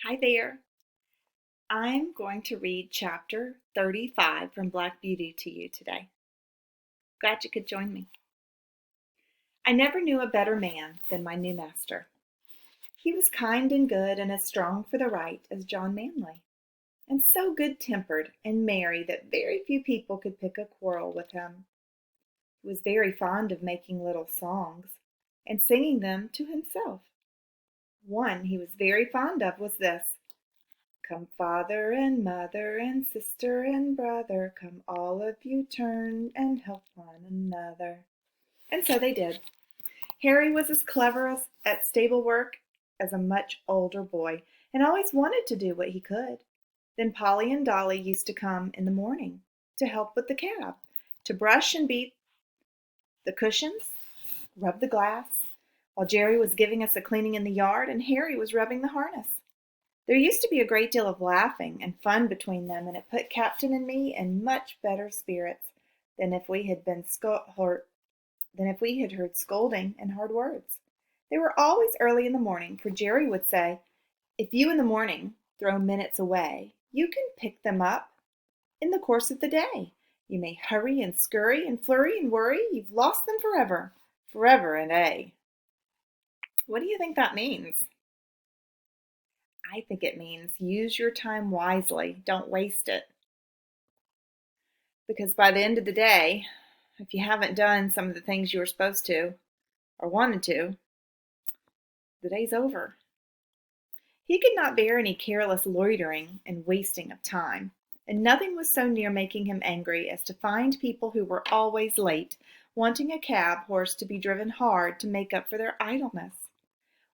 Hi there. I'm going to read chapter 35 from Black Beauty to you today. Glad you could join me. I never knew a better man than my new master. He was kind and good and as strong for the right as John Manly, and so good-tempered and merry that very few people could pick a quarrel with him. He was very fond of making little songs and singing them to himself. One he was very fond of was this: "Come father and mother and sister and brother, come all of you turn and help one another." And so they did. Harry was as clever at stable work as a much older boy, and always wanted to do what he could. Then Polly and Dolly used to come in the morning to help with the cab, to brush and beat the cushions, rub the glass, while Jerry was giving us a cleaning in the yard and Harry was rubbing the harness. There used to be a great deal of laughing and fun between them, and it put Captain and me in much better spirits than if we had heard scolding and hard words. They were always early in the morning, for Jerry would say, "If you in the morning throw minutes away, you can pick them up in the course of the day. You may hurry and scurry and flurry and worry, you've lost them forever, forever and aye." What do you think that means? I think it means use your time wisely. Don't waste it. Because by the end of the day, if you haven't done some of the things you were supposed to or wanted to, the day's over. He could not bear any careless loitering and wasting of time, and nothing was so near making him angry as to find people who were always late, wanting a cab horse to be driven hard to make up for their idleness.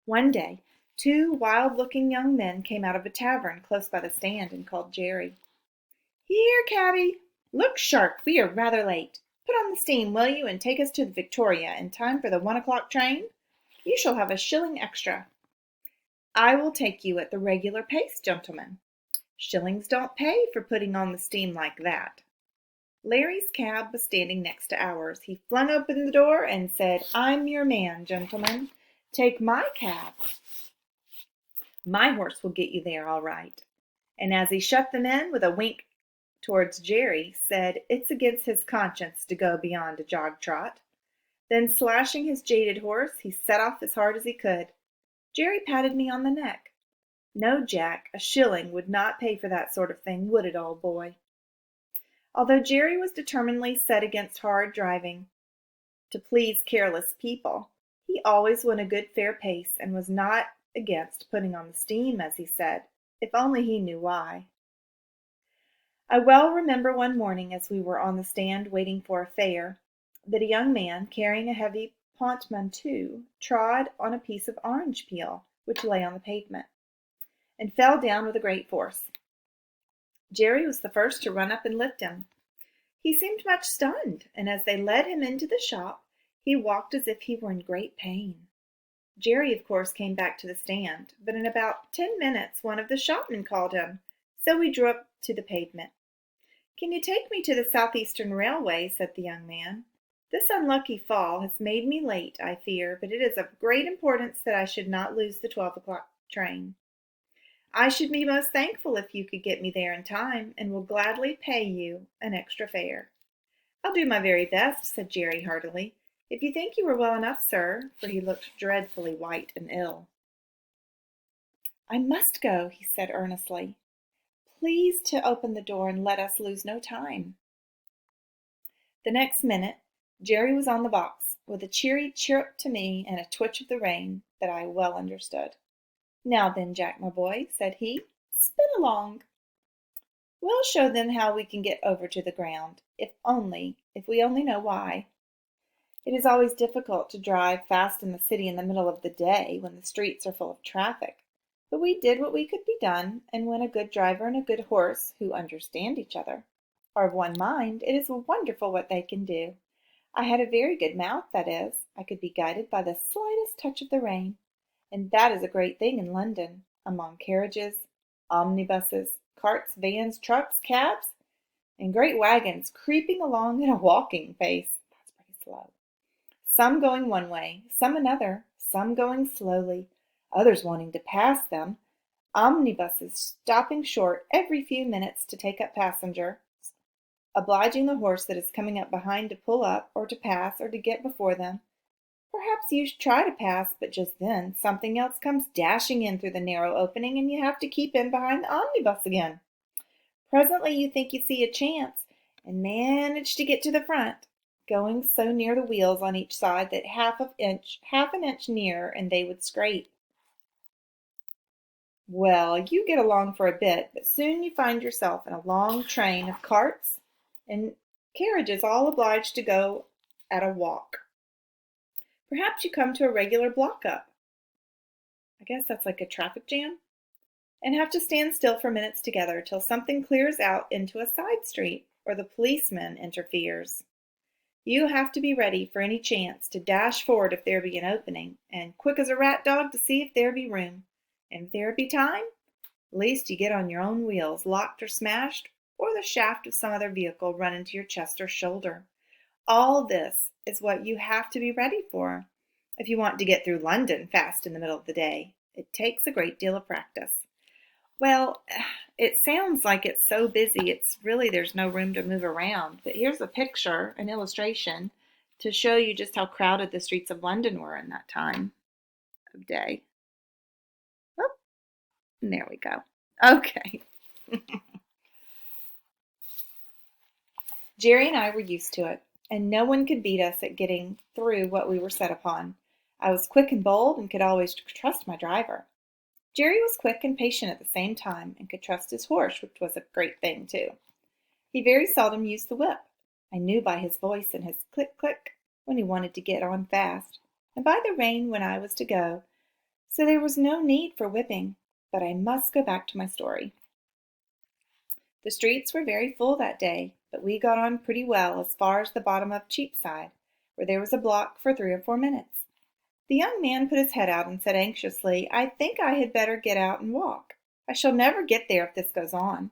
One day, two wild-looking young men came out of a tavern close by the stand and called Jerry. "Here, cabby! Look sharp, we are rather late. Put on the steam, will you, and take us to the Victoria in time for the 1 o'clock train? You shall have a shilling extra." "I will take you at the regular pace, gentlemen. Shillings don't pay for putting on the steam like that." Larry's cab was standing next to ours. He flung open the door and said, "I'm your man, gentlemen. Take my cab. My horse will get you there all right." And as he shut them in, with a wink towards Jerry, said it's against his conscience to go beyond a jog trot. Then slashing his jaded horse, he set off as hard as he could. Jerry patted me on the neck. "No, Jack, a shilling would not pay for that sort of thing, would it, old boy?" Although Jerry was determinedly set against hard driving to please careless people, he always went a good fair pace and was not against putting on the steam, as he said, if only he knew why. I well remember one morning as we were on the stand waiting for a fare, that a young man, carrying a heavy portmanteau, trod on a piece of orange peel which lay on the pavement, and fell down with a great force. Jerry was the first to run up and lift him. He seemed much stunned, and as they led him into the shop, he walked as if he were in great pain. Jerry, of course, came back to the stand, but in about 10 minutes one of the shopmen called him, so we drew up to the pavement. "Can you take me to the Southeastern Railway?" said the young man. "This unlucky fall has made me late, I fear, but it is of great importance that I should not lose the 12 o'clock train." "I should be most thankful if you could get me there in time, and will gladly pay you an extra fare." "I'll do my very best," said Jerry heartily. "If you think you are well enough, sir," for he looked dreadfully white and ill. "I must go," he said earnestly. "Please to open the door and let us lose no time." The next minute Jerry was on the box, with a cheery chirrup to me and a twitch of the rein that I well understood. "Now then, Jack, my boy," said he, "spin along. We'll show them how we can get over to the ground, if we only know why. It is always difficult to drive fast in the city in the middle of the day when the streets are full of traffic, but we did what could be done, and when a good driver and a good horse, who understand each other, are of one mind, it is wonderful what they can do. I had a very good mouth, that is, I could be guided by the slightest touch of the rein, and that is a great thing in London, among carriages, omnibuses, carts, vans, trucks, cabs, and great wagons creeping along at a walking pace. That's pretty slow. Some going one way, some another, some going slowly, others wanting to pass them, omnibuses stopping short every few minutes to take up passengers, obliging the horse that is coming up behind to pull up, or to pass, or to get before them. Perhaps you try to pass, but just then something else comes dashing in through the narrow opening, and you have to keep in behind the omnibus again. Presently you think you see a chance, and manage to get to the front, going so near the wheels on each side that half an inch nearer, and they would scrape. Well, you get along for a bit, but soon you find yourself in a long train of carts and carriages, all obliged to go at a walk. Perhaps you come to a regular block-up. I guess that's like a traffic jam. And have to stand still for minutes together till something clears out into a side street, or the policeman interferes. You have to be ready for any chance to dash forward if there be an opening, and quick as a rat dog to see if there be room. And if there be time, at least you get on your own wheels, locked or smashed, or the shaft of some other vehicle run into your chest or shoulder. All this is what you have to be ready for if you want to get through London fast in the middle of the day. It takes a great deal of practice. Well, it sounds like it's so busy, there's no room to move around. But here's a picture, an illustration, to show you just how crowded the streets of London were in that time of day. Oh, and there we go. Okay. Jerry and I were used to it, and no one could beat us at getting through what we were set upon. I was quick and bold and could always trust my driver. Jerry was quick and patient at the same time, and could trust his horse, which was a great thing, too. He very seldom used the whip. I knew by his voice and his click-click when he wanted to get on fast, and by the rein when I was to go, so there was no need for whipping. But I must go back to my story. The streets were very full that day, but we got on pretty well as far as the bottom of Cheapside, where there was a block for 3 or 4 minutes. The young man put his head out and said anxiously, "I think I had better get out and walk. I shall never get there if this goes on."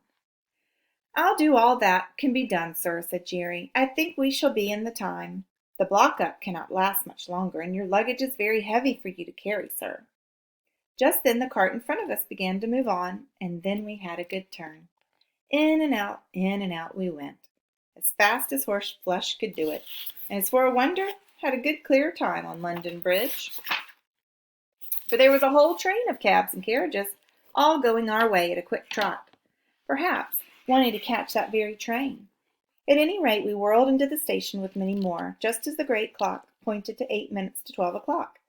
"I'll do all that can be done, sir," said Jerry. "I think we shall be in the time. The block-up cannot last much longer, and your luggage is very heavy for you to carry, sir." Just then the cart in front of us began to move on, and then we had a good turn. In and out we went, as fast as horse flesh could do it, and as for a wonder, had a good clear time on London Bridge. For there was a whole train of cabs and carriages, all going our way at a quick trot, perhaps wanting to catch that very train. At any rate, we whirled into the station with many more, just as the great clock pointed to 8 minutes to 12 o'clock.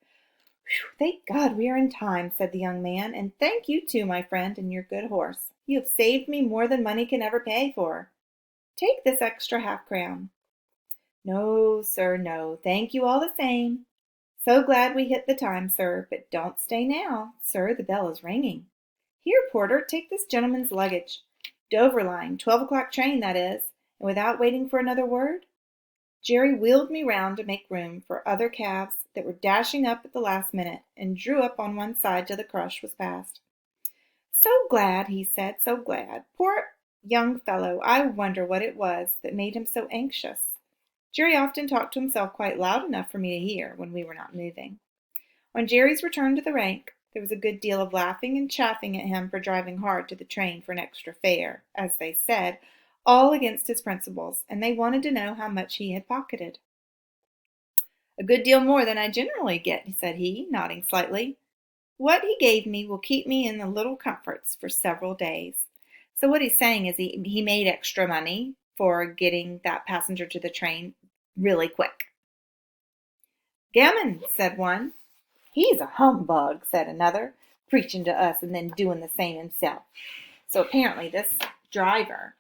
"Thank God we are in time," said the young man, "and thank you too, my friend, and your good horse. You have saved me more than money can ever pay for. Take this extra half-crown." "No, sir, no. Thank you all the same. So glad we hit the time, sir. But don't stay now, sir. The bell is ringing. Here, porter, take this gentleman's luggage. Dover line, 12 o'clock train, that is." And without waiting for another word, Jerry wheeled me round to make room for other cabs that were dashing up at the last minute, and drew up on one side till the crush was past. "So glad," he said, "so glad. Poor young fellow, I wonder what it was that made him so anxious." Jerry often talked to himself quite loud enough for me to hear when we were not moving. On Jerry's return to the rank, there was a good deal of laughing and chaffing at him for driving hard to the train for an extra fare, as they said, all against his principles, and they wanted to know how much he had pocketed. "A good deal more than I generally get," said he, nodding slightly. "What he gave me will keep me in the little comforts for several days." So what he's saying is he made extra money for getting that passenger to the train really quick. "Gammon," said one. "He's a humbug," said another, preaching to us and then doing the same himself. So apparently this driver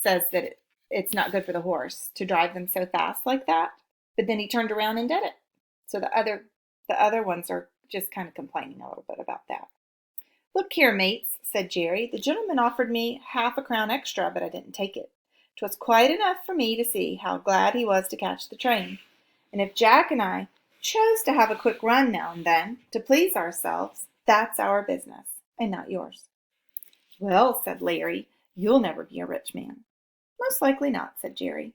says that it's not good for the horse to drive them so fast like that, but then he turned around and did it. So the other ones are just kind of complaining a little bit about that. "Look here, mates," said Jerry, "the gentleman offered me half a crown extra, but I didn't take it. 'Twas quite enough for me to see how glad he was to catch the train. And if Jack and I chose to have a quick run now and then, to please ourselves, that's our business, and not yours." "Well," said Larry, "you'll never be a rich man." "Most likely not," said Jerry.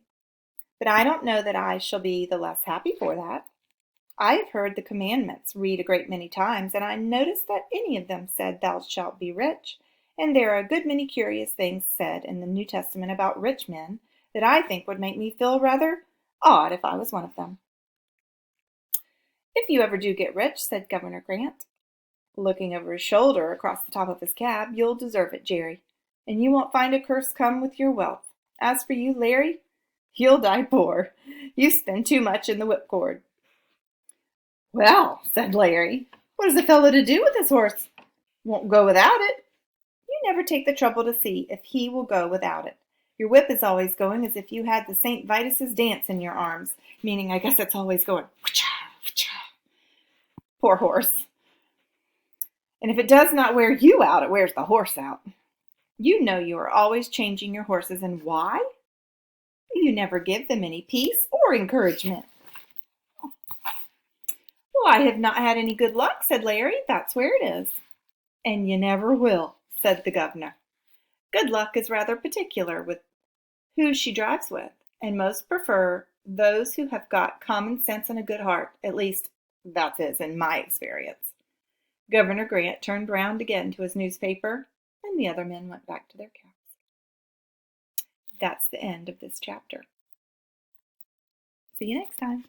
"But I don't know that I shall be the less happy for that." I have heard the commandments read a great many times, and I noticed that any of them said, Thou shalt be rich. And there are a good many curious things said in the New Testament about rich men that I think would make me feel rather odd if I was one of them. If you ever do get rich, said Governor Grant, looking over his shoulder across the top of his cab, you'll deserve it, Jerry, and you won't find a curse come with your wealth. As for you, Larry, you'll die poor. You spend too much in the whipcord. Well, said Larry, what is a fellow to do with his horse? Won't go without it. You never take the trouble to see if he will go without it. Your whip is always going as if you had the St. Vitus's dance in your arms, meaning I guess it's always going, wha-cha, wha-cha. Poor horse. And if it does not wear you out, it wears the horse out. You know you are always changing your horses, and why? You never give them any peace or encouragement. Well, I have not had any good luck, said Larry. That's where it is. And you never will, said the governor. Good luck is rather particular with who she drives with, and most prefer those who have got common sense and a good heart. At least, that is in my experience. Governor Grant turned round again to his newspaper, and the other men went back to their cabs. That's the end of this chapter. See you next time.